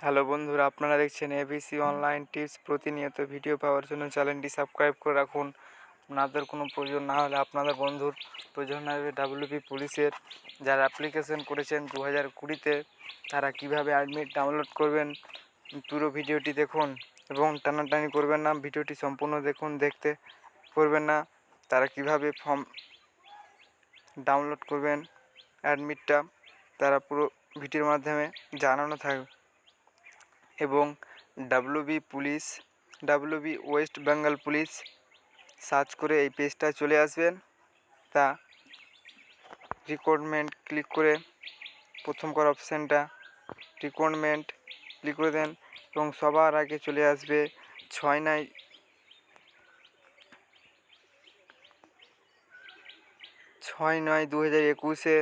Hello বন্ধুরা, আপনারা দেখছেন এবিসি অনলাইন টিপস। প্রতিনিয়ত ভিডিও পাওয়ার জন্য চ্যানেলটি সাবস্ক্রাইব করে রাখুন। আপনাদের কোনো প্রয়োজন না হলে আপনাদের বন্ধুর প্রয়োজন হবে WBP পুলিশের যারা অ্যাপ্লিকেশন করেছেন 2020-তে, তারা কিভাবে অ্যাডমিট ডাউনলোড করবেন পুরো ভিডিওটি দেখুন এবং টানাটানি করবেন না, ভিডিওটি সম্পূর্ণ দেখুন। দেখতে করবেন না তারা কিভাবে ফর্ম ডাউনলোড করবেন অ্যাডমিটটা, তারা পুরো ভিডিওর মাধ্যমে জানানো থাকবে। এবং WB West Bengal police search করে এই পেজটা চলে আসবেন। তা রিক্রুটমেন্ট ক্লিক করে প্রথম করা অপশানটা রিক্রুটমেন্ট ক্লিক করে দেন এবং সবার আগে চলে আসবে 6/9/2021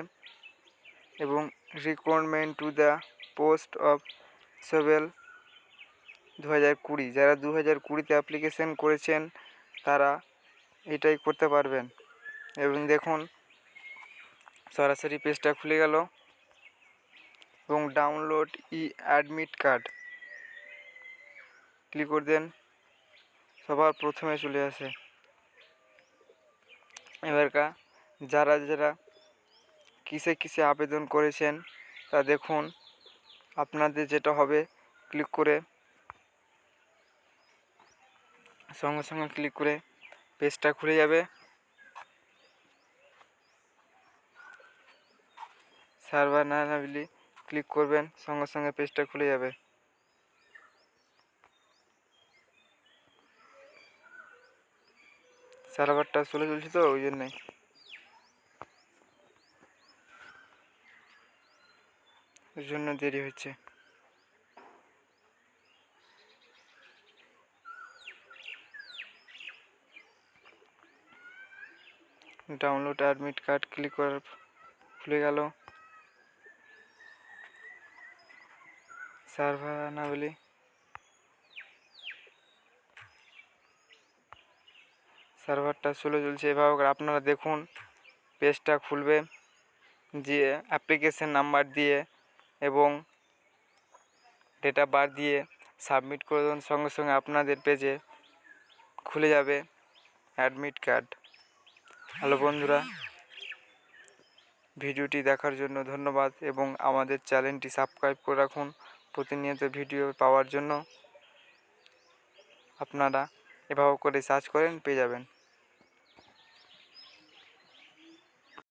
এবং recruitment to the post of civil 2020। যারা 2020-তে অ্যাপ্লিকেশন করেছেন তারা এটাই করতে পারবেন। এবং দেখুন সরাসরি পেজটা খুলে গেল এবং ডাউনলোড অ্যাডমিট কার্ড ক্লিক করে দেন, সবার প্রথমে চলে আসে। এবারকার যারা কিসে আবেদন করেছেন তা দেখুন। আপনাদের যেটা হবে, ক্লিক করে সঙ্গে ক্লিক করে পেজটা খুলে যাবে। সার্ভার না বলে ক্লিক করবেন, সঙ্গে পেজটা খুলে যাবে। সার্ভারটা চলছে তো ওই জন্যই দেরি হচ্ছে। ডাউনলোড অ্যাডমিট কার্ড ক্লিক করার খুলে গেল। সার্ভার না বলে সার্ভারটা চলছে। এভাবে আপনারা দেখুন পেজটা খুলবে, যে অ্যাপ্লিকেশন নাম্বার দিয়ে এবং ডেট অফ বার্থ দিয়ে সাবমিট করে দেন, সঙ্গে আপনাদের পেজে খুলে যাবে অ্যাডমিট কার্ড। হ্যালো বন্ধুরা, ভিডিওটি দেখার জন্য ধন্যবাদ এবং আমাদের চ্যানেলটি সাবস্ক্রাইব করে রাখুন। প্রতিনিয়ত ভিডিও পাওয়ার জন্য আপনারা এভাবে করে সার্চ করেন, পেয়ে যাবেন।